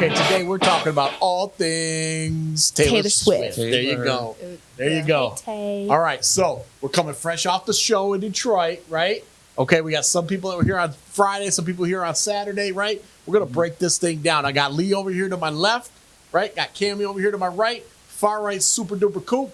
Okay, today we're talking about all things Taylor Swift. There you go. There you go. All right, so we're coming fresh off the show in Detroit, right? Okay, we got some people that were here on Friday, some people here on Saturday, right? We're going to break this thing down. I got Lee over here to my left, right? Got Camy over here to my right. Far right, super duper cool.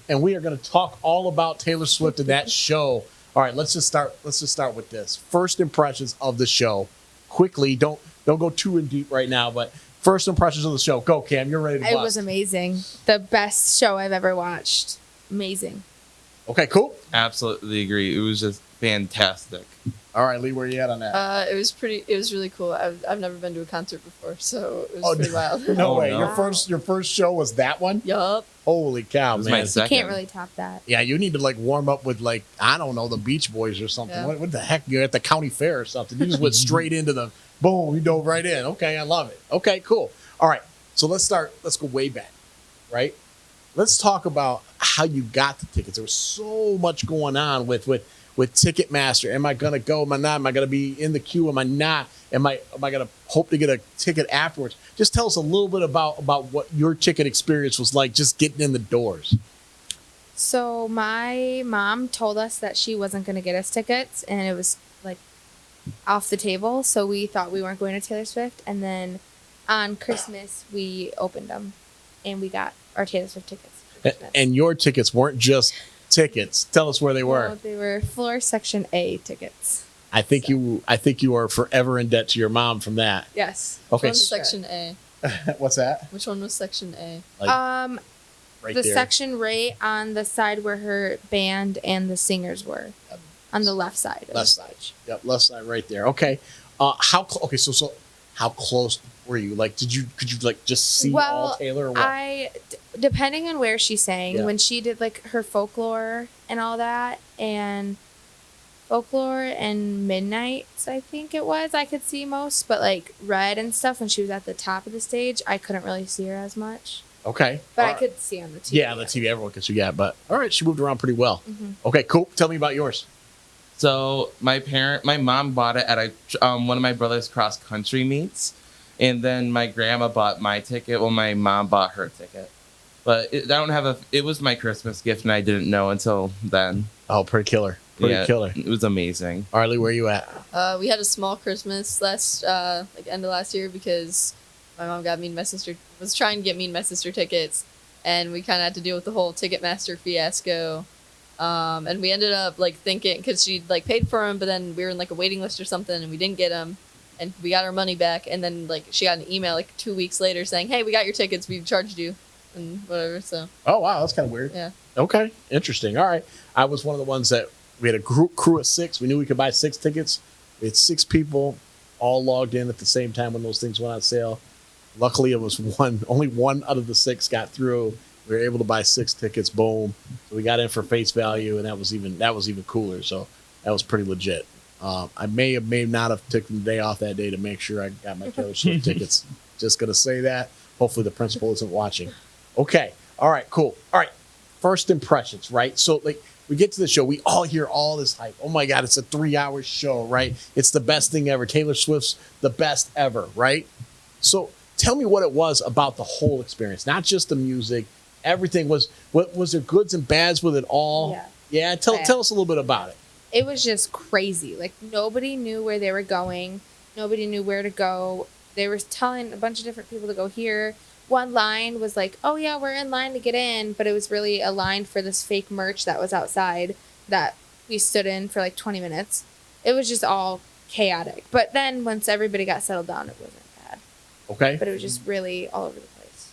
And we are going to talk all about Taylor Swift and that show. All right, let's just start with this. First impressions of the show. Quickly, don't go too in deep right now, but first impressions of the show. Go, Cam. You're ready to bust. It was amazing. The best show I've ever watched. Amazing. Okay, cool. Absolutely agree. It was just fantastic. All right, Lee, where are you at on that? It was really cool. I've never been to a concert before, so it was pretty wild. No way. no. Your first show was that one? Yup. Holy cow, It was man. my You second. can't really top that. Yeah, you need to like warm up with like, I don't know, the Beach Boys or something. Yeah. What the heck? You're at the county fair or something. You just went straight into the boom, you dove right in. Okay, I love it. Okay, cool. All right. So let's go way back, right? Let's talk about how you got the tickets. There was so much going on with Ticketmaster. Am I gonna go? Am I not? Am I gonna be in the queue? Am I not? Am I gonna hope to get a ticket afterwards? Just tell us a little bit about what your ticket experience was like, just getting in the doors. So my mom told us that she wasn't going to get us tickets, and it was like off the table. So we thought we weren't going to Taylor Swift. And then on Christmas, we opened them, and we got our Taylor Swift tickets. for Christmas. And your tickets weren't just tickets. Tell us where they were. Well, they were floor section A tickets. I think you are forever in debt to your mom from that. Yes. Okay. Which one was section A? What's that? Which one was section A? Like, right The there. section right on the side where her band and the singers were, on the left side. of the Left side. stage. Yep, left side right there. Okay. So how close were you? Like, could you like just see all Taylor or what? Depending on where she sang, Yeah. when she did like her folklore and all that, and folklore and midnights, I think it was, I could see most, but like red and stuff, when she was at the top of the stage, I couldn't really see her as much, Okay. but All I right. could see on the TV. Yeah, on the TV, everyone could see that. But all right, she moved around pretty well. Mhm. Okay, cool. Tell me about yours. So my mom bought it at one of my brother's cross country meets, and then my grandma bought my ticket. Well, my mom bought her ticket, but it was my Christmas gift, and I didn't know until then. Oh, pretty killer. Pretty killer. It was amazing. Arlie, where you at? We had a small Christmas last end of last year because my mom was trying to get me and my sister tickets, and we kind of had to deal with the whole Ticketmaster fiasco. And we ended up like thinking, because she'd like paid for them, but then we were in like a waiting list or something, and we didn't get them, and we got our money back. And then like she got an email like 2 weeks later saying, "Hey, we got your tickets. We charged you," and whatever. So Oh, wow, that's kind of weird. yeah. Okay, interesting. All right. I was one of the ones that we had a crew of 6. We knew we could buy 6 tickets. We had 6 people all logged in at the same time when those things went on sale. Luckily, it was only one out of the 6 got through. We were able to buy 6 tickets. Boom. So we got in for face value, and that was even cooler. So that was pretty legit. I may not have taken the day off that day to make sure I got my Taylor Swift tickets. Just gonna say that. Hopefully, the principal isn't watching. Okay. All right. Cool. All right. First impressions, right? So like, we get to the show, we all hear all this hype. Oh my God, it's a 3-hour show, right? It's the best thing ever. Taylor Swift's the best ever, right? So tell me what it was about the whole experience, not just the music. Everything was there goods and bads with it all? Yeah. Yeah. Tell us a little bit about it. It was just crazy. Like, nobody knew where they were going. Nobody knew where to go. They were telling a bunch of different people to go here. One line was like, "Oh yeah, we're in line to get in," but it was really a line for this fake merch that was outside that we stood in for like 20 minutes. It was just all chaotic. But then once everybody got settled down, it wasn't bad. Okay. But it was just really all over the place.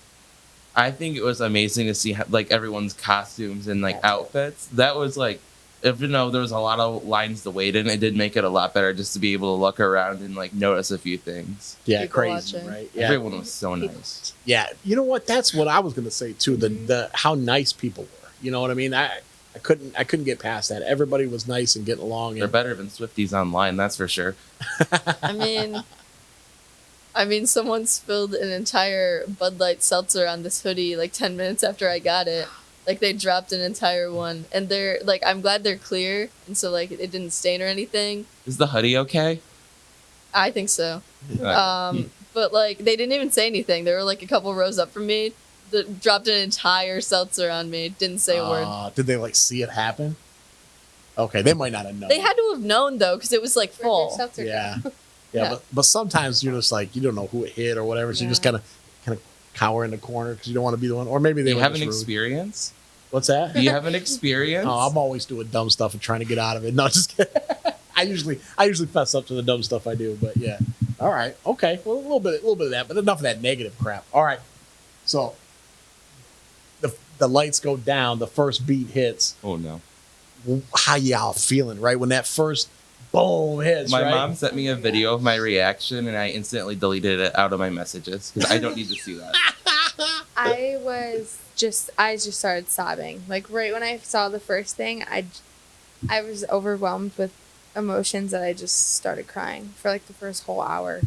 I think it was amazing to see like everyone's costumes and like Yeah, too. outfits. That was like, even though there was a lot of lines to wait in, it did make it a lot better just to be able to look around and like notice a few things. Yeah, People crazy, watching. right? Yeah. Everyone was so nice. Yeah, you know what? That's what I was going to say too. The how nice people were. You know what I mean? I couldn't get past that. Everybody was nice and getting along. They're better than Swifties online, that's for sure. I mean, someone spilled an entire Bud Light seltzer on this hoodie like 10 minutes after I got it. Like, they dropped an entire one, and they're like, I'm glad they're clear, and so like it didn't stain or anything. Is the hoodie okay? I think so. but like they didn't even say anything. They were like a couple rows up from me. That dropped an entire seltzer on me. Didn't say a word. Did they like see it happen? Okay, they might not have known. They had to have known though, because it was like Where'd full. their seltzer go? Yeah. Yeah. Yeah, but sometimes you're just like, you don't know who it hit or whatever, so you just kind of cower in the corner because you don't want to be the one. Or maybe Do they you were have an just rude. experience? What's that? Do you have an experience? Oh, I'm always doing dumb stuff and trying to get out of it. No, just kidding. I usually fess up to the dumb stuff I do, but yeah. All right, okay. Well, a little bit of that, but enough of that negative crap. All right. So the lights go down, the first beat hits. Oh no. How y'all feeling, right? When that first boom hits, My right? mom sent me a video of my reaction, and I instantly deleted it out of my messages because I don't need to see that. I just started sobbing. Like right when I saw the first thing, I was overwhelmed with emotions that I just started crying for like the first whole hour.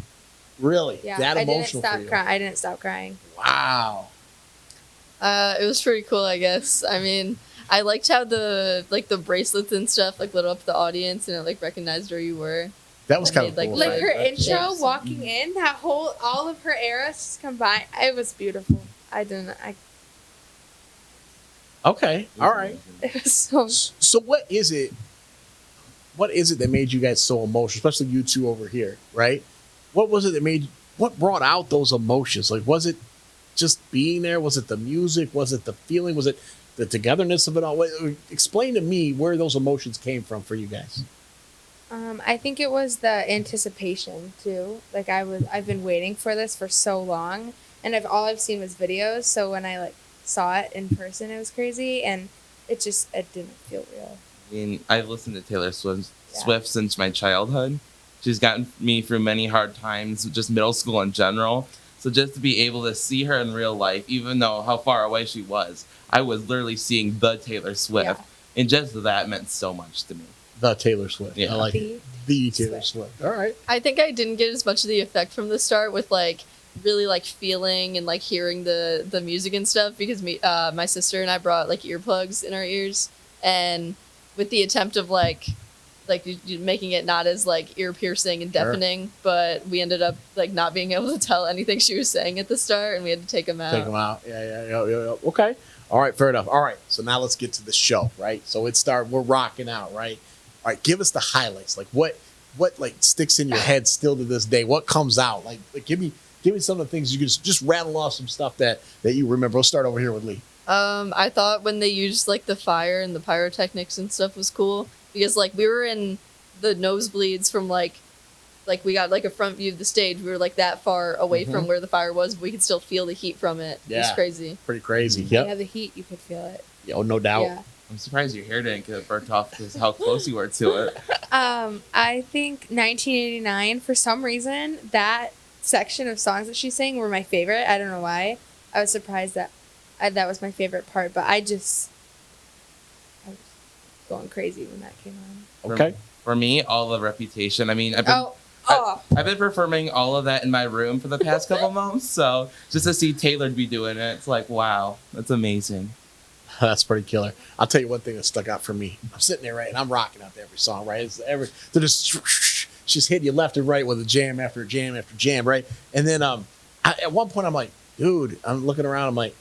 Really? Yeah, That I didn't emotional stop for you? crying. I didn't stop crying. Wow. It was pretty cool, I guess. I mean, I liked how the bracelets and stuff like lit up the audience and it like recognized where you were. That was I kind made, of like, cool. Like right? her intro, Yes. walking in, all of her eras just combined. It was beautiful. Okay. All right. It was so. So what is it that made you guys so emotional, especially you two over here, right? What was it that what brought out those emotions? Like, was it just being there? Was it the music? Was it the feeling? Was it the togetherness of it all? Explain to me where those emotions came from for you guys. I think it was the anticipation too. Like I've been waiting for this for so long, and all I've seen was videos. So when I like saw it in person, it was crazy, and it didn't feel real. I mean, I've listened to Taylor Swift Yeah. since my childhood. She's gotten me through many hard times, just middle school in general. So just to be able to see her in real life, even though how far away she was, I was literally seeing the Taylor Swift. Yeah. And just that meant so much to me. The Taylor Swift. Yeah. I like it. The Taylor Swift. All right. I think I didn't get as much of the effect from the start with like really like feeling and like hearing the music and stuff because my sister and I brought like earplugs in our ears, and with the attempt of like making it not as like ear piercing and deafening, but we ended up like not being able to tell anything she was saying at the start, and we had to take them out. Take them out. Yeah. Okay. All right. Fair enough. All right. So now let's get to the show, right? So we're rocking out, right? All right. Give us the highlights. Like what like sticks in your head still to this day? What comes out? Like give me some of the things you can just rattle off some stuff that you remember. We'll start over here with Lee. I thought when they used like the fire and the pyrotechnics and stuff was cool because like we were in the nosebleeds from like we got like a front view of the stage. We were like that far away from where the fire was, but we could still feel the heat from it. It was Yeah. crazy. Pretty crazy. Yeah, Yep. the heat, you could feel it. Oh, no doubt. Yeah. I'm surprised your hair didn't get burnt off because how close you were to it. I think 1989, for some reason, that section of songs that she sang were my favorite. I don't know why. I was surprised that that was my favorite part, but I was going crazy when that came on. Okay. For me, all the Reputation. I mean, I've been I've been performing all of that in my room for the past couple months, so just to see Taylor be doing it, it's like, wow, that's amazing. That's pretty killer. I'll tell you one thing that stuck out for me. I'm sitting there, right, and I'm rocking out to every song, right? They're just hitting you left and right with a jam after jam after jam, right? And then at one point I'm like, dude, I'm looking around, I'm like,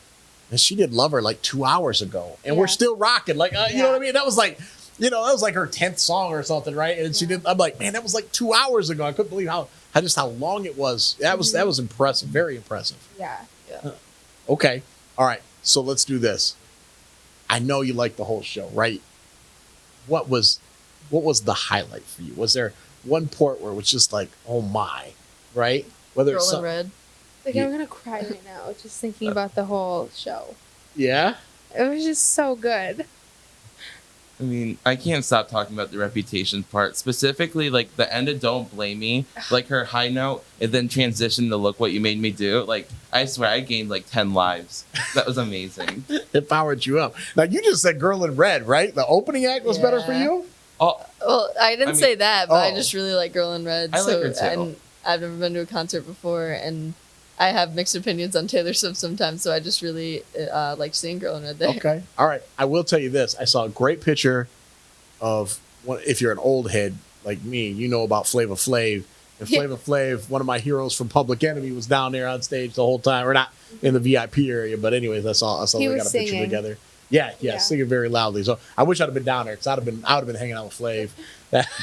man, she did Lover like 2 hours ago, and we're Yeah. still rocking. Like, you Yeah. know what I mean? That was like, that was like her 10th song or something, right? And she did. I'm like, man, that was like 2 hours ago. I couldn't believe how long it was. That was impressive, very impressive. Yeah. Okay, all right. So let's do this. I know you like the whole show, right? What was the highlight for you? Was there one part where it was just like, oh my, right? Whether Girl it's in Red. Like, Yeah. I'm going to cry right now just thinking about the whole show. yeah, It was just so good. I mean, I can't stop talking about the Reputation part, specifically like the end of Don't Blame Me, like her high note, and then transition to Look What You Made Me Do. Like, I swear I gained like 10 lives. That was amazing. it powered you up. Now you just said Girl in Red, right? The opening act was better for Yeah. you. Oh, Well, I didn't say that, but I oh. just really like Girl in Red. I like her too. And I've never been to a concert before, and I have mixed opinions on Taylor Swift sometimes, so I just really like seeing Girl in Red there. Okay, all right. I will tell you this. I saw a great picture of if you're an old head like me, you know about Flava Flav And Flava Flav, one of my heroes from Public Enemy, was down there on stage the whole time. We're not in the VIP area, but anyways, that's all. That's all. He We was got a picture singing. together. Yeah, singing very loudly. So I wish I'd have been down there because I would have been hanging out with Flav.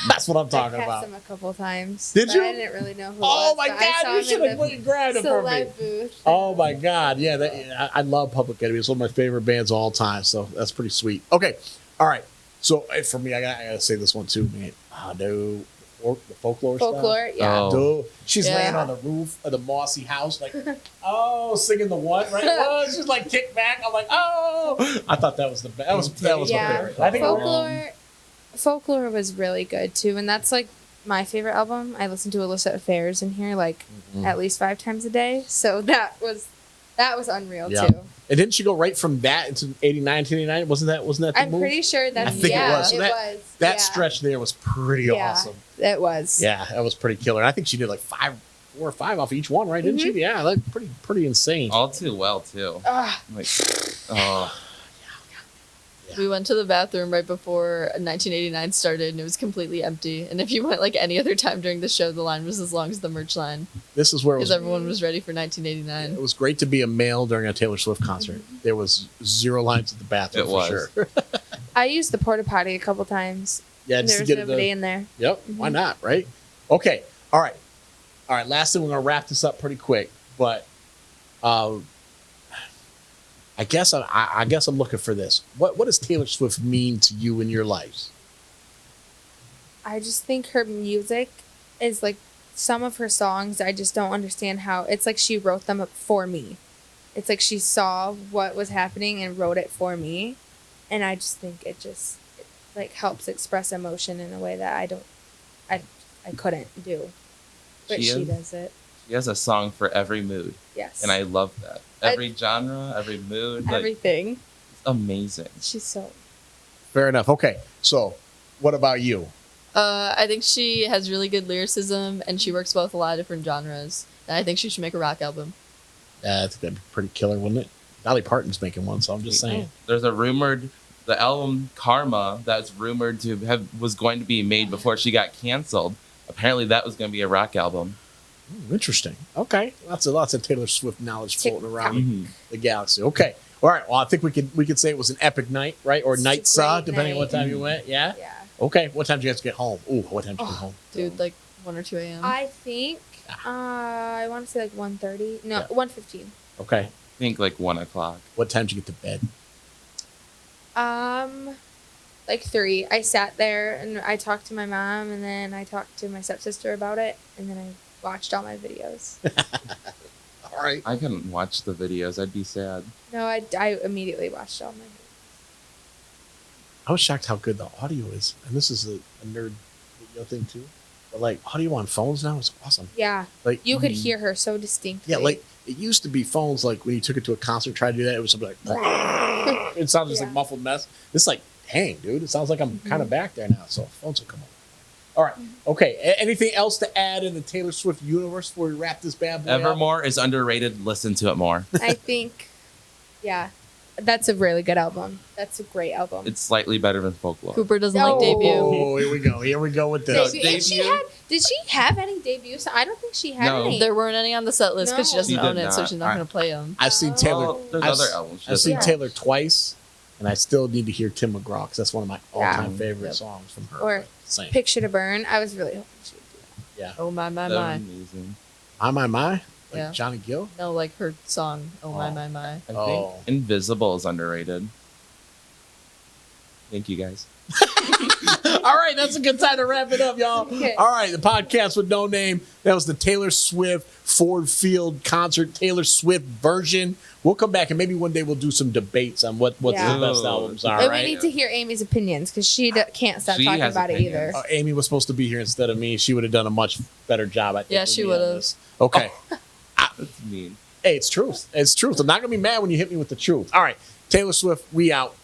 That's what I'm talking I passed about. him a couple times. Did but you? I didn't really know who. Oh it was, my but I God! saw You him should in have the put your grabbed it for me. celeb booth. Oh my God! Yeah, I love Public Enemy. It's one of my favorite bands of all time. So that's pretty sweet. Okay, all right. So for me, I gotta say this one too, man. No, the folklore stuff. Folklore, yeah. Oh. Dude, she's Yeah. laying on the roof of the mossy house, like, singing the what, right? Oh, she's like kicked back. I'm like, I thought that was the best. That was my Yeah. favorite. I think Folklore was really good too, and that's like my favorite album. I listen to Illicit Affairs in here like at least 5 times a day, so that was unreal Yeah. too. And didn't she go right from that into 89 to 89? Wasn't that the I'm move? pretty sure I that's think it was. So it that was. that yeah. stretch there was pretty Yeah. awesome. It was. Yeah, that was pretty killer. I think she did like 4 or 5 off each one, right? Didn't she? Yeah, like pretty insane. All too well too. Ah, Like, oh, We went to the bathroom right before 1989 started, and it was completely empty. And if you went like any other time during the show, the line was as long as the merch line This is where it because was. everyone was ready for 1989. It was great to be a male during a Taylor Swift concert. There was 0 lines at the bathroom It for was. sure. I used the porta potty a couple times. Yeah, And just there to was get nobody it. in there. Yep. Why not? Right. Okay. All right. Last thing, we're gonna wrap this up pretty quick, but I guess I'm looking for this. What does Taylor Swift mean to you in your lives? I just think her music is like some of her songs. I just don't understand how it's like she wrote them up for me. It's like she saw what was happening and wrote it for me, and I just think it like helps express emotion in a way that I couldn't do, but she does it. she has a song for every mood, Yes, and I love that. Every genre, every mood, like, everything. it's amazing. She's so Fair enough. Okay. So, what about you? I think she has really good lyricism, and she works well with a lot of different genres. And I think she should make a rock album. I think that'd be pretty killer, wouldn't it? Dolly Parton's making one, so I'm just saying. There's the album Karma that's rumored to was going to be made before she got canceled. Apparently, that was going to be a rock album. Interesting. Okay. Lots of Taylor Swift knowledge floating around Mhm. the galaxy. Okay. All right. Well, I think we could say it was an epic night, right? Or It's a night, great depending on what night. time you went. Yeah. yeah. Okay. What time did you have to get home? Ooh, what time did you get home? Dude, like 1 or 2 a.m. I think I want to say like 1:30. No, Yeah. 1:15. Okay. I think like 1:00. What time did you get to bed? Like 3. I sat there and I talked to my mom, and then I talked to my stepsister about it, and then I watched all my videos. All right. I couldn't watch the videos. I'd be sad. No, I immediately watched all my videos. I was shocked how good the audio is, and this is a nerd video thing too. But like audio on phones now is awesome. Yeah, Like you could hear her so distinctly. Yeah, like it used to be phones. Like when you took it to a concert, tried to do that, it was something like it sounded just like Yeah. muffled mess. It's like, dang, dude, it sounds like I'm kind of back there now. So phones will come on. All right, okay. Anything else to add in the Taylor Swift universe before we wrap this bad boy up? Evermore is underrated. Listen to it more. I think, yeah, that's a really good album. That's a great album. It's slightly better than Folklore. Cooper doesn't No. like debut. Oh, here we go. Here we go with this. Debut- and did she have any debuts? I don't think she had No. any. There weren't any on the set list because she No. doesn't She did own it, so not. she's not Alright. going to play them. I've seen Taylor. Oh, there's I've, other albums. I've seen Yeah. Taylor twice, and I still need to hear Tim McGraw because that's one of my all-time Yeah. favorite Yep. songs from her. Or But same. Picture to Burn. I was really hoping she would do that. Yeah. Oh my Amazing. My. Like Yeah. Johnny Gill. No, like her song. Oh my. I think Oh. Invisible is underrated. Thank you guys. All right, that's a good time to wrap it up, y'all. Okay. All right, the podcast with no name. That was the Taylor Swift Ford Field concert, Taylor Swift version. We'll come back and maybe one day we'll do some debates on what's Yeah. the best albums are. But Right? we need to hear Amy's opinions because she can't stop She talking has about opinions. it either. Amy was supposed to be here instead of me. She would have done a much better job. I think. Yeah, with she me on would've. this. Okay. That's mean. Hey, it's truth. It's truth. I'm not gonna be mad when you hit me with the truth. All right, Taylor Swift. We out.